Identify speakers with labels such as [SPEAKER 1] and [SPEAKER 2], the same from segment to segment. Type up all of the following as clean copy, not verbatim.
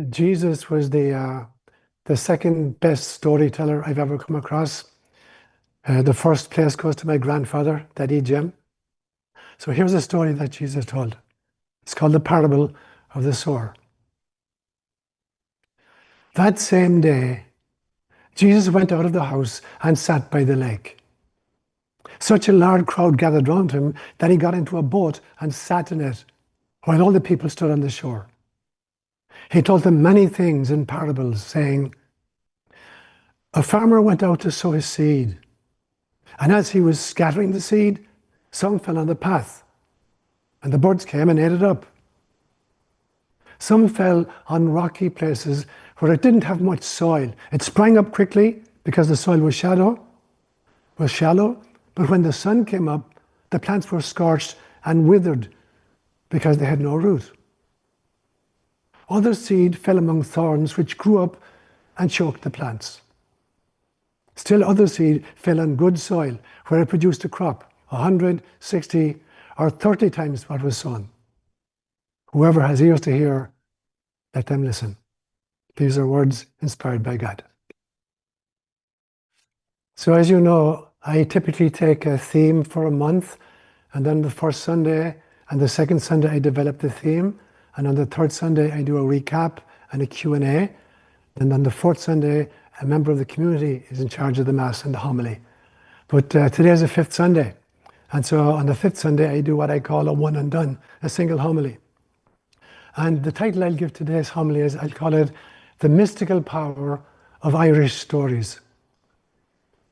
[SPEAKER 1] Jesus was the second best storyteller I've ever come across. The first place goes to my grandfather, Daddy Jim. So here's a story that Jesus told. It's called the parable of the sower. That same day, Jesus went out of the house and sat by the lake. Such a large crowd gathered round him that he got into a boat and sat in it, while all the people stood on the shore. He told them many things in parables, saying, a farmer went out to sow his seed, and as he was scattering the seed, some fell on the path, and the birds came and ate it up. Some fell on rocky places where it didn't have much soil. It sprang up quickly because the soil was shallow, but when the sun came up, the plants were scorched and withered because they had no root. Other seed fell among thorns, which grew up and choked the plants. Still other seed fell on good soil, where it produced a crop, 100, 60, or 30 times what was sown. Whoever has ears to hear, let them listen. These are words inspired by God. So as you know, I typically take a theme for a month, and then the first Sunday and the second Sunday I develop the theme, and on the third Sunday I do a recap and a Q&A, and on the fourth Sunday a member of the community is in charge of the Mass and the homily. But today is the fifth Sunday, and so on the fifth Sunday I do what I call a one and done, a single homily. And the title I'll give today's homily is, I'll call it The Mystical Power of Irish Stories.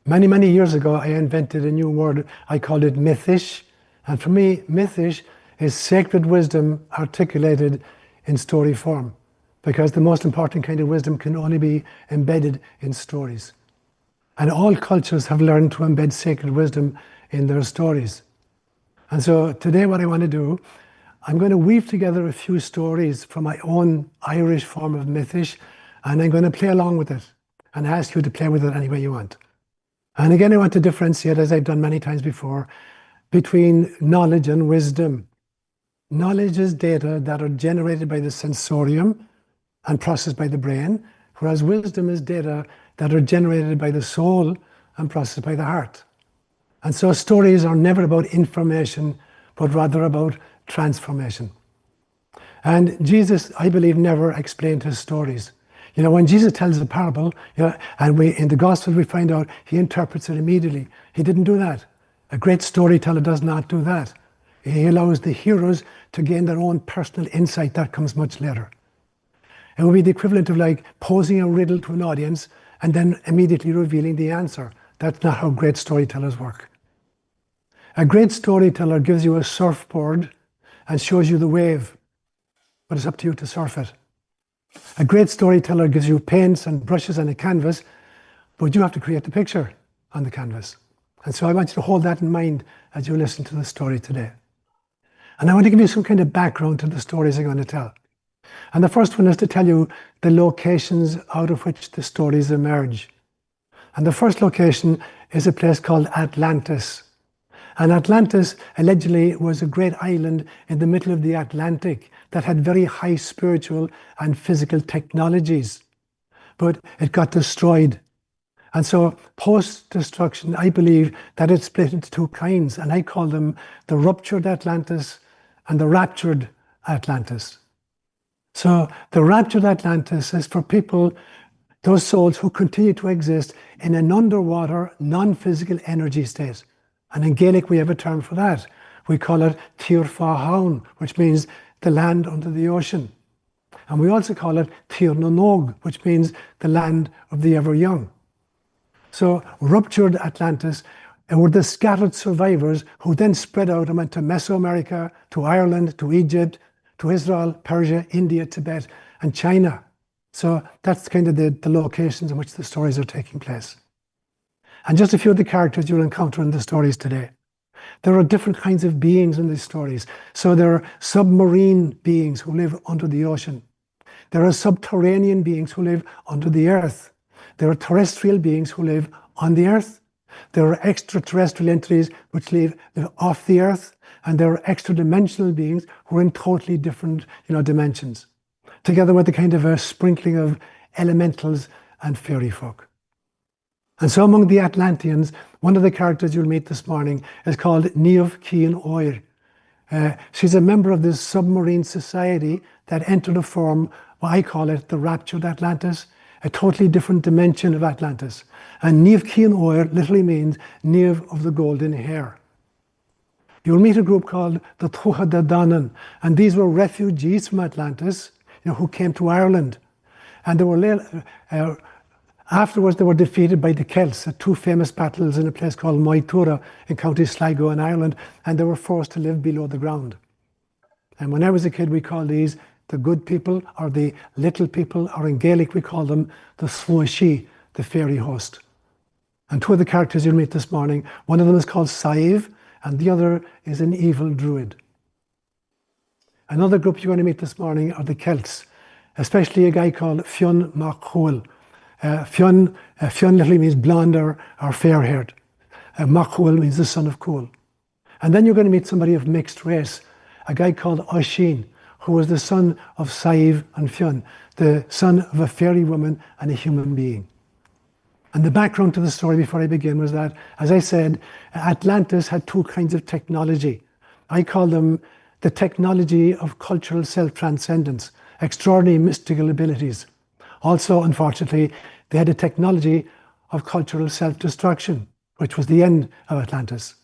[SPEAKER 1] Many, many years ago I invented a new word. I called it Mythish, and for me Mythish is sacred wisdom articulated in story form, because the most important kind of wisdom can only be embedded in stories. And all cultures have learned to embed sacred wisdom in their stories. And so today what I want to do, I'm going to weave together a few stories from my own Irish form of Mythish, and I'm going to play along with it and ask you to play with it any way you want. And again, I want to differentiate, as I've done many times before, between knowledge and wisdom. Knowledge is data that are generated by the sensorium and processed by the brain, whereas wisdom is data that are generated by the soul and processed by the heart. And so stories are never about information, but rather about transformation. And Jesus, I believe, never explained his stories. You know, when Jesus tells a parable, and in the Gospel we find out he interprets it immediately. He didn't do that. A great storyteller does not do that. He allows the hearers to gain their own personal insight. That comes much later. It would be the equivalent of like posing a riddle to an audience and then immediately revealing the answer. That's not how great storytellers work. A great storyteller gives you a surfboard and shows you the wave, but it's up to you to surf it. A great storyteller gives you paints and brushes and a canvas, but you have to create the picture on the canvas. And so I want you to hold that in mind as you listen to the story today. And I want to give you some kind of background to the stories I'm going to tell. And the first one is to tell you the locations out of which the stories emerge. And the first location is a place called Atlantis. And Atlantis allegedly was a great island in the middle of the Atlantic that had very high spiritual and physical technologies. But it got destroyed. And so post-destruction, I believe that it split into two kinds, and I call them the ruptured Atlantis and the raptured Atlantis. So the raptured Atlantis is for people, those souls who continue to exist in an underwater, non-physical energy state. And in Gaelic, we have a term for that. We call it Tír Fáthán, which means the land under the ocean. And we also call it Tír na nÓg, which means the land of the ever young. So ruptured Atlantis were the scattered survivors who then spread out and went to Mesoamerica, to Ireland, to Egypt, to Israel, Persia, India, Tibet, and China. So that's kind of the locations in which the stories are taking place. And just a few of the characters you'll encounter in the stories today. There are different kinds of beings in these stories. So there are submarine beings who live under the ocean. There are subterranean beings who live under the earth. There are terrestrial beings who live on the earth. There are extraterrestrial entities which live off the earth. And there are extra-dimensional beings who are in totally different dimensions. together with a kind of a sprinkling of elementals and fairy folk. And so among the Atlanteans, one of the characters you'll meet this morning is called ÓIsín. She's a member of this submarine society that entered to form, what I call it, the raptured Atlantis, a totally different dimension of Atlantis. And Níomh literally means Niamh of the golden hair. You'll meet a group called the Tuatha De Danann, and these were refugees from Atlantis, who came to Ireland. And they were afterwards they were defeated by the Celts at two famous battles in a place called Moytura in County Sligo in Ireland, and they were forced to live below the ground. And when I was a kid, we called these the good people, or the little people, or in Gaelic we call them the Oisín, the fairy host. And two of the characters you'll meet this morning, one of them is called Saiv, and the other is an evil druid. Another group you're going to meet this morning are the Celts, especially a guy called Fionn Mac Cumhaill. Fionn literally means blonde or fair-haired. Mac Cumhaill means the son of Cumhaill. And then you're going to meet somebody of mixed race, a guy called Oisín, who was the son of Saiv and Fionn, the son of a fairy woman and a human being. And the background to the story before I begin was that, as I said, Atlantis had two kinds of technology. I call them the technology of cultural self-transcendence, extraordinary mystical abilities. Also, unfortunately, they had a technology of cultural self-destruction, which was the end of Atlantis.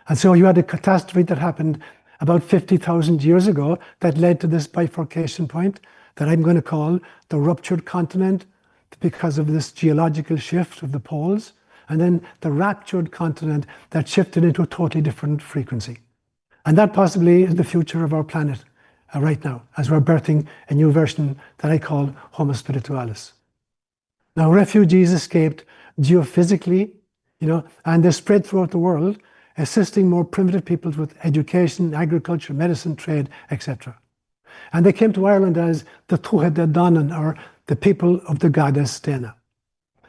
[SPEAKER 1] And so you had a catastrophe that happened about 50,000 years ago that led to this bifurcation point that I'm going to call the ruptured continent because of this geological shift of the poles, and then the raptured continent that shifted into a totally different frequency. And that possibly is the future of our planet right now, as we're birthing a new version that I call Homo Spiritualis. Now, refugees escaped geophysically, and they spread throughout the world, assisting more primitive peoples with education, agriculture, medicine, trade, etc. And they came to Ireland as the Tuatha De Danann, or the people of the goddess Dana.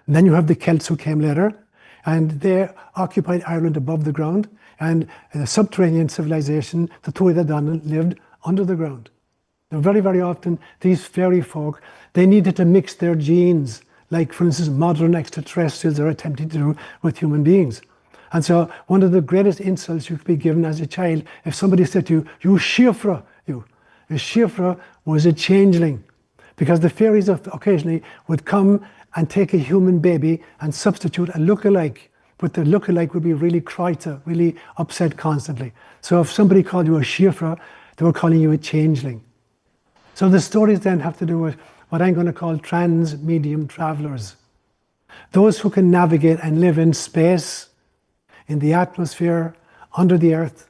[SPEAKER 1] And then you have the Celts who came later, and they occupied Ireland above the ground, and in a subterranean civilization, the Tuatha De Danann lived under the ground. Now, very, very often, these fairy folk, they needed to mix their genes, like, for instance, modern extraterrestrials are attempting to do with human beings. And so one of the greatest insults you could be given as a child, if somebody said to you, you shifra, a shifra was a changeling, because the fairies occasionally would come and take a human baby and substitute a look-alike, but the look-alike would be really croita, really upset constantly. So if somebody called you a shifra, they were calling you a changeling. So the stories then have to do with what I'm going to call trans-medium travelers. Those who can navigate and live in space, in the atmosphere, under the earth,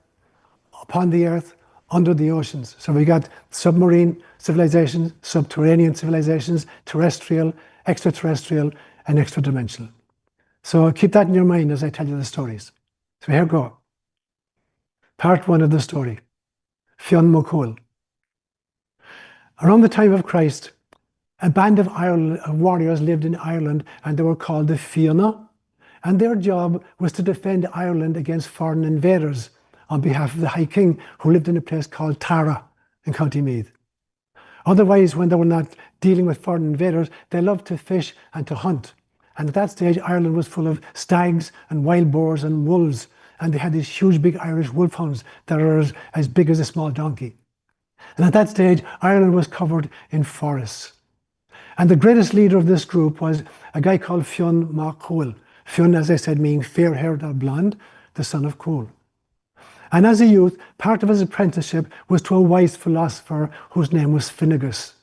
[SPEAKER 1] upon the earth, under the oceans. So we got submarine civilizations, subterranean civilizations, terrestrial, extraterrestrial, and extra-dimensional. So keep that in your mind as I tell you the stories. So here we go. Part one of the story. Fionn Mac Cumhaill. Around the time of Christ, a band of warriors lived in Ireland, and they were called the Fianna, and their job was to defend Ireland against foreign invaders on behalf of the High King, who lived in a place called Tara in County Meath. Otherwise, when they were not dealing with foreign invaders, they loved to fish and to hunt. And at that stage, Ireland was full of stags and wild boars and wolves, and they had these huge big Irish wolfhounds that are as big as a small donkey. And at that stage, Ireland was covered in forests. And the greatest leader of this group was a guy called Fionn Mac Cumhaill. Fionn, as I said, meaning fair-haired or blonde, the son of Cumhaill. And as a youth, part of his apprenticeship was to a wise philosopher whose name was Finnegas.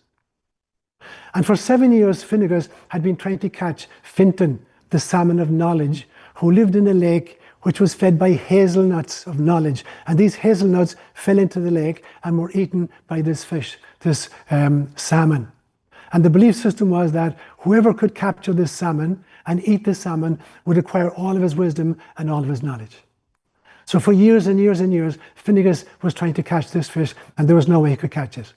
[SPEAKER 1] And for 7 years, Finnegas had been trying to catch Fintan, the salmon of knowledge, who lived in a lake which was fed by hazelnuts of knowledge. And these hazelnuts fell into the lake and were eaten by this fish, this salmon. And the belief system was that whoever could capture this salmon and eat this salmon would acquire all of his wisdom and all of his knowledge. So for years and years and years, Finnegas was trying to catch this fish, and there was no way he could catch it.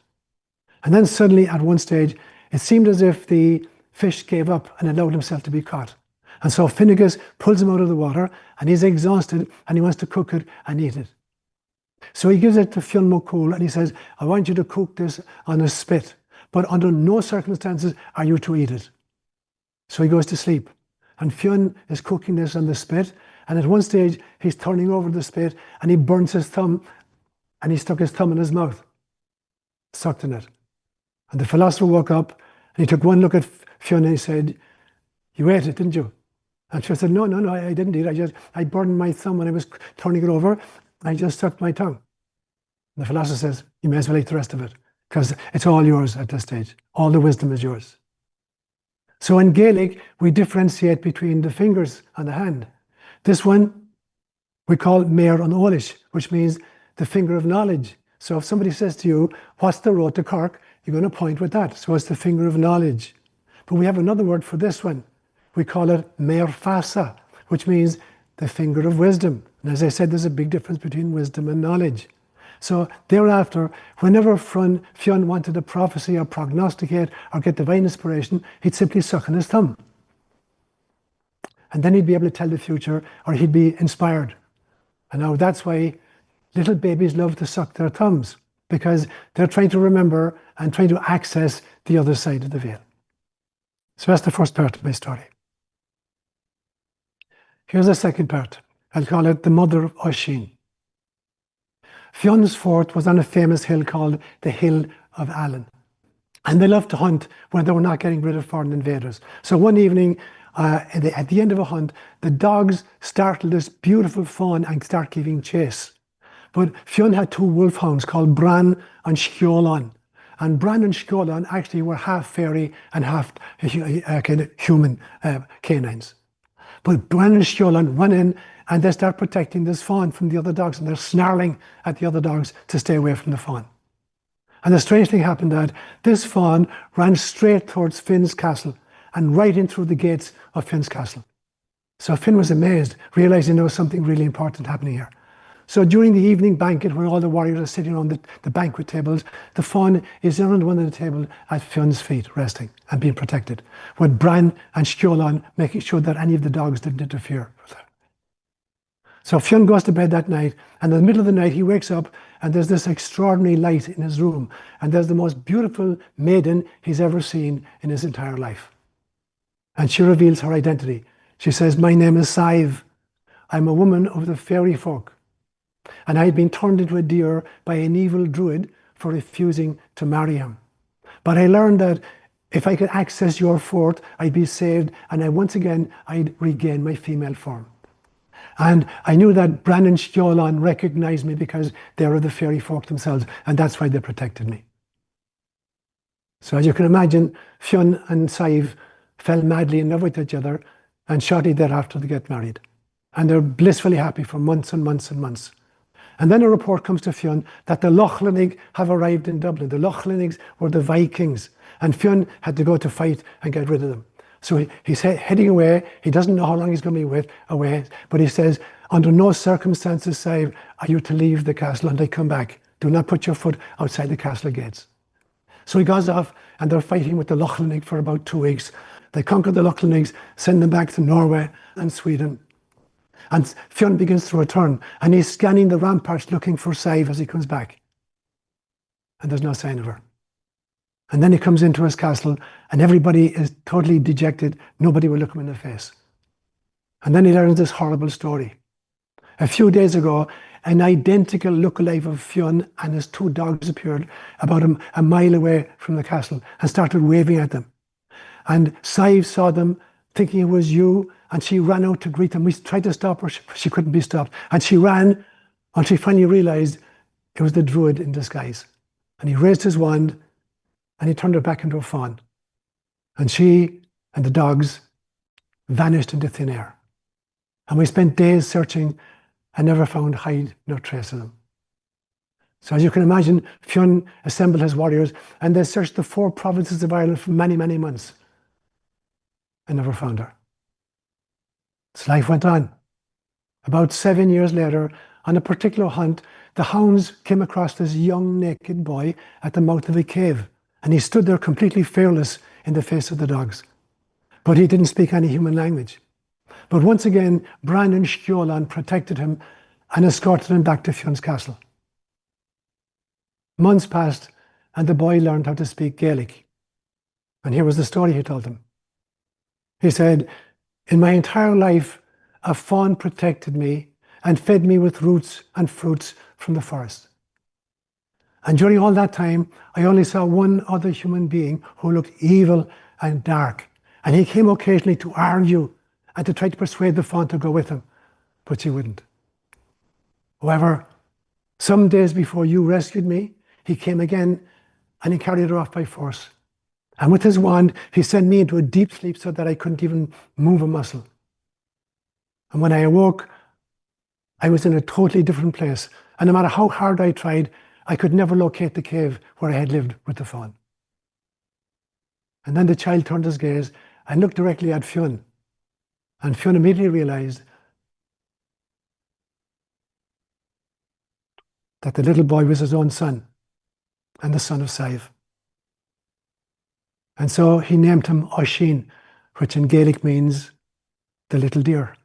[SPEAKER 1] And then suddenly, at one stage, it seemed as if the fish gave up and allowed himself to be caught. And so Finnegas pulls him out of the water, and he's exhausted, and he wants to cook it and eat it. So he gives it to Fionn Mac Cumhaill, and he says, I want you to cook this on a spit, but under no circumstances are you to eat it. So he goes to sleep. And Seán is cooking this on the spit. And at one stage, he's turning over the spit and he burns his thumb and he stuck his thumb in his mouth, sucked in it. And the philosopher woke up and he took one look at Seán and he said, "You ate it, didn't you?" And she said, no, I didn't eat it. I burned my thumb when I was turning it over. I just sucked my tongue. And the philosopher says, "You may as well eat the rest of it because it's all yours at this stage. All the wisdom is yours." So in Gaelic, we differentiate between the fingers and the hand. This one we call Méir an Eolas, which means the finger of knowledge. So if somebody says to you, "What's the road to Cork?" you're going to point with that. So it's the finger of knowledge. But we have another word for this one. We call it Méir Fasa, which means the finger of wisdom. And as I said, there's a big difference between wisdom and knowledge. So thereafter, whenever Seán wanted a prophecy or prognosticate or get divine inspiration, he'd simply suck on his thumb. And then he'd be able to tell the future, or he'd be inspired. And now that's why little babies love to suck their thumbs, because they're trying to remember and trying to access the other side of the veil. So that's the first part of my story. Here's the second part. I'll call it the mother of Oisín. Seán's fort was on a famous hill called the Hill of Allen. And they loved to hunt when they were not getting rid of foreign invaders. So one evening, at the end of a hunt, the dogs startled this beautiful fawn and start giving chase. But Seán had two wolfhounds called Bran and Sceolan. And Bran and Sceolan actually were half fairy and half kind of human canines. But Bran and Sceolan run in and they start protecting this fawn from the other dogs, and they're snarling at the other dogs to stay away from the fawn. And the strange thing happened that this fawn ran straight towards Finn's castle and right in through the gates of Finn's castle. So Finn was amazed, realizing there was something really important happening here. So during the evening banquet, where all the warriors are sitting on the banquet tables, the fawn is on one of the tables at Finn's feet, resting and being protected, with Bran and Sceolan making sure that any of the dogs didn't interfere with her. So Seán goes to bed that night, and in the middle of the night he wakes up and there's this extraordinary light in his room, and there's the most beautiful maiden he's ever seen in his entire life. And she reveals her identity. She says, "My name is Saive. I'm a woman of the fairy folk. And I had been turned into a deer by an evil druid for refusing to marry him. But I learned that if I could access your fort, I'd be saved, and once again I'd regain my female form. And I knew that Bran and Sceolan recognized me because they were the fairy folk themselves, and that's why they protected me." So as you can imagine, Seán and Saive fell madly in love with each other, and shortly thereafter they get married. And they're blissfully happy for months and months and months. And then a report comes to Seán that the ÓLaoire have arrived in Dublin. The ÓLaoire were the Vikings, and Seán had to go to fight and get rid of them. So he's heading away. He doesn't know how long he's going to be away, but he says, "Under no circumstances, Saive, are you to leave the castle until I come back. Do not put your foot outside the castle gates." So he goes off, and they're fighting with the ÓLaoire for about 2 weeks. They conquer the ÓLaoire, send them back to Norway and Sweden. And Seán begins to return, and he's scanning the ramparts looking for Saive as he comes back. And there's no sign of her. And then he comes into his castle, and everybody is totally dejected. Nobody will look him in the face. And then he learns this horrible story. A few days ago, an identical lookalike of Seán and his two dogs appeared about a mile away from the castle and started waving at them. And Saive saw them, thinking it was you, and she ran out to greet them. We tried to stop her, she couldn't be stopped. And she ran until she finally realized it was the druid in disguise. And he raised his wand, and he turned her back into a fawn. And she and the dogs vanished into thin air. And we spent days searching and never found hide nor trace of them. So as you can imagine, Seán assembled his warriors, and they searched the 4 provinces of Ireland for many, many months and never found her. So life went on. About 7 years later, on a particular hunt, the hounds came across this young naked boy at the mouth of a cave, and he stood there completely fearless in the face of the dogs. But he didn't speak any human language. But once again, Bran and Sceolan protected him and escorted him back to Seán's castle. Months passed, and the boy learned how to speak Gaelic. And here was the story he told them. He said, in my entire life, a fawn protected me and fed me with roots and fruits from the forest. And during all that time, I only saw one other human being who looked evil and dark. And he came occasionally to argue and to try to persuade the fawn to go with him, but she wouldn't. However, some days before you rescued me, he came again and he carried her off by force. And with his wand, he sent me into a deep sleep so that I couldn't even move a muscle. And when I awoke, I was in a totally different place. And no matter how hard I tried, I could never locate the cave where I had lived with the fawn. And then the child turned his gaze and looked directly at Fionn. And Fionn immediately realized that the little boy was his own son and the son of Saive. And so he named him Oisín, which in Gaelic means the little deer.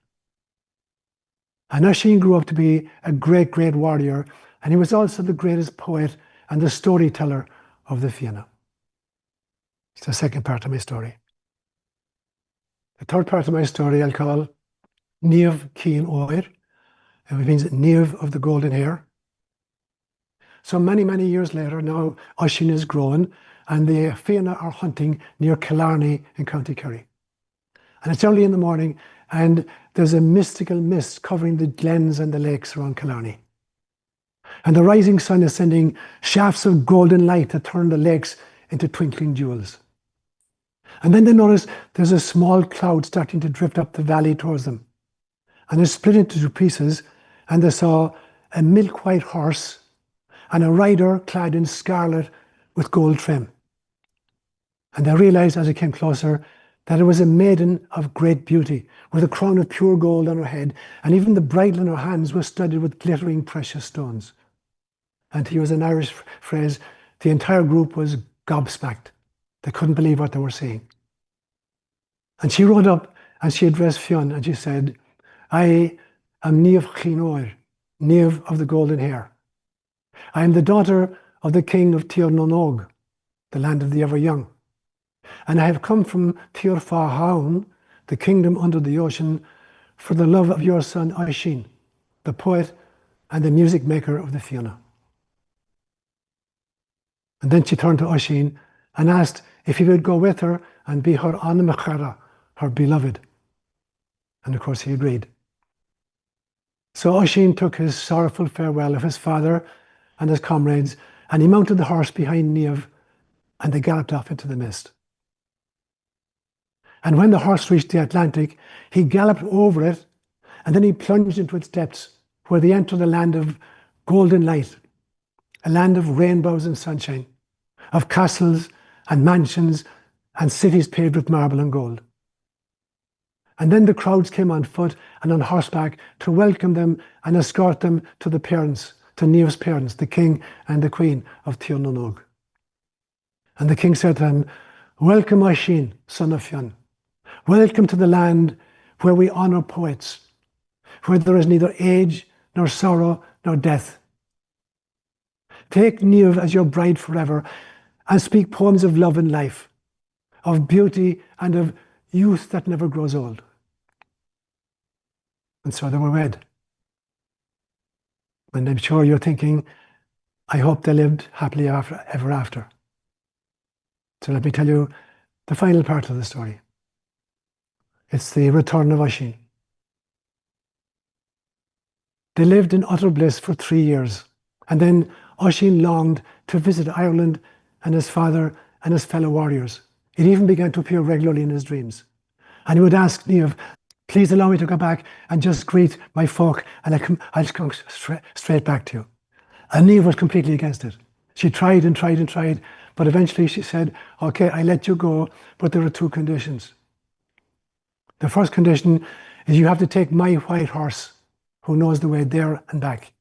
[SPEAKER 1] And Oisín grew up to be a great, great warrior, and he was also the greatest poet and the storyteller of the Fianna. It's the second part of my story. The third part of my story I'll call Niamh Cín Óir, and it means Niamh of the golden hair. So many, many years later, now Oisín is grown, and the Fianna are hunting near Killarney in County Kerry. And it's early in the morning, and there's a mystical mist covering the glens and the lakes around Killarney. And the rising sun is sending shafts of golden light that turn the lakes into twinkling jewels. And then they notice there's a small cloud starting to drift up the valley towards them. And it's split into two pieces, and they saw a milk-white horse and a rider clad in scarlet with gold trim. And they realized as it came closer that it was a maiden of great beauty, with a crown of pure gold on her head, and even the bridle in her hands was studded with glittering precious stones. And to use an Irish phrase, the entire group was gobsmacked. They couldn't believe what they were seeing. And she rode up and she addressed Fionn and she said, I am Niamh Cín Óir, Niamh of the golden hair. I am the daughter of the king of Tír Nonog, the land of the ever young. And I have come from Tír Fáthán, the kingdom under the ocean, for the love of your son Oisín, the poet and the music maker of the Fianna. And then she turned to Oisín and asked if he would go with her and be her Anamachara, her beloved. And of course he agreed. So Oisín took his sorrowful farewell of his father and his comrades, and he mounted the horse behind Niamh, and they galloped off into the mist. And when the horse reached the Atlantic, he galloped over it, and then he plunged into its depths, where they entered a land of golden light, a land of rainbows and sunshine, of castles and mansions and cities paved with marble and gold. And then the crowds came on foot and on horseback to welcome them and escort them to the parents, to Niamh's parents, the king and the queen of Tír Nonog. And the king said to him, welcome Oisín, son of Fionn. Welcome to the land where we honour poets, where there is neither age, nor sorrow, nor death. Take Niamh as your bride forever and speak poems of love and life, of beauty and of youth that never grows old. And so they were wed. And I'm sure you're thinking, I hope they lived happily ever after. So let me tell you the final part of the story. It's the return of Oisín. They lived in utter bliss for 3 years, and then Oisín longed to visit Ireland and his father and his fellow warriors. It even began to appear regularly in his dreams. And he would ask Niamh, please allow me to go back and just greet my folk, and I'll come straight back to you. And Niamh was completely against it. She tried and tried and tried, but eventually she said, okay, I let you go, but there are 2 conditions. The first condition is you have to take my white horse, who knows the way there and back.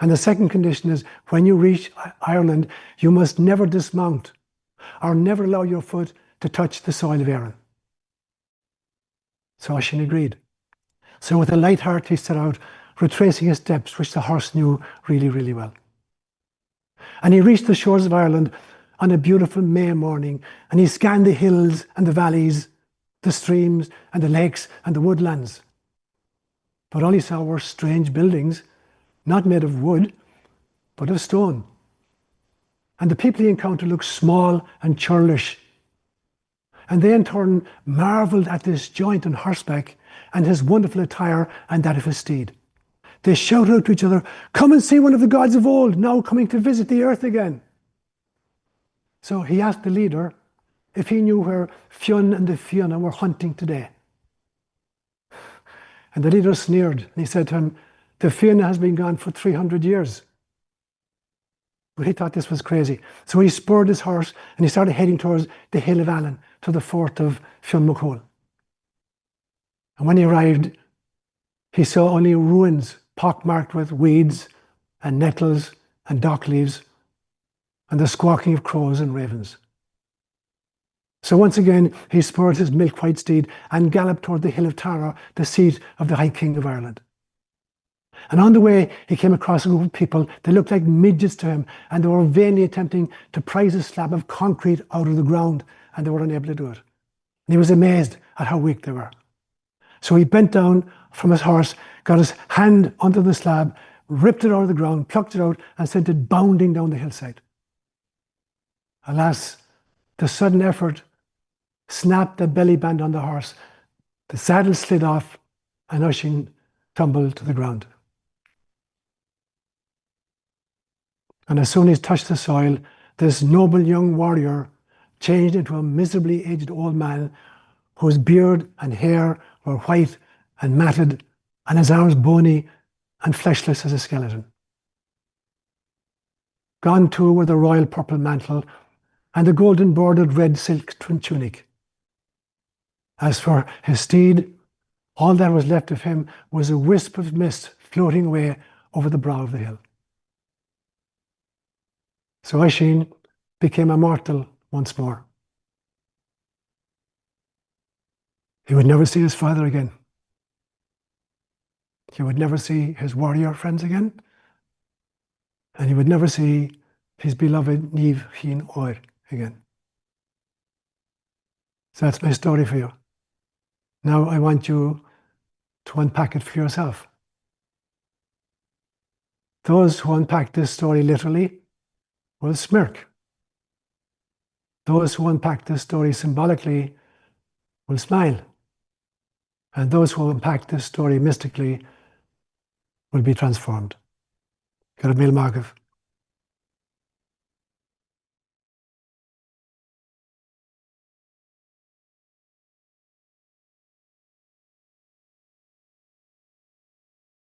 [SPEAKER 1] And the second condition is when you reach Ireland, you must never dismount or never allow your foot to touch the soil of Erin. So Oisín agreed. So with a light heart he set out, retracing his steps, which the horse knew really, really well. And he reached the shores of Ireland, on a beautiful May morning, and he scanned the hills and the valleys, the streams and the lakes and the woodlands. But all he saw were strange buildings, not made of wood, but of stone. And the people he encountered looked small and churlish. And they in turn marveled at this giant on horseback and his wonderful attire and that of his steed. They shouted out to each other, "Come and see one of the gods of old, now coming to visit the earth again." So he asked the leader if he knew where Fionn and the Fianna were hunting today. And the leader sneered, and he said to him, "The Fianna has been gone for 300 years. But he thought this was crazy. So he spurred his horse and he started heading towards the Hill of Allen, to the fort of Fionn McCool. And when he arrived, he saw only ruins pockmarked with weeds and nettles and dock leaves and the squawking of crows and ravens. So once again, he spurred his milk-white steed and galloped toward the Hill of Tara, the seat of the High King of Ireland. And on the way, he came across a group of people that looked like midgets to him, and they were vainly attempting to prise a slab of concrete out of the ground, and they were unable to do it. And he was amazed at how weak they were. So he bent down from his horse, got his hand onto the slab, ripped it out of the ground, plucked it out, and sent it bounding down the hillside. Alas, the sudden effort snapped the belly band on the horse. The saddle slid off, and Oisín tumbled to the ground. And as soon as he touched the soil, this noble young warrior changed into a miserably aged old man whose beard and hair were white and matted, and his arms bony and fleshless as a skeleton. Gone too were the royal purple mantle and the golden bordered red silk tunic. As for his steed, all that was left of him was a wisp of mist floating away over the brow of the hill. So Oisín became a mortal once more. He would never see his father again. He would never see his warrior friends again. And he would never see his beloved Niamh Chin Óir again. So that's my story for you. Now I want you to unpack it for yourself. Those who unpack this story literally will smirk. Those who unpack this story symbolically will smile. And those who unpack this story mystically will be transformed. Good mil Margav.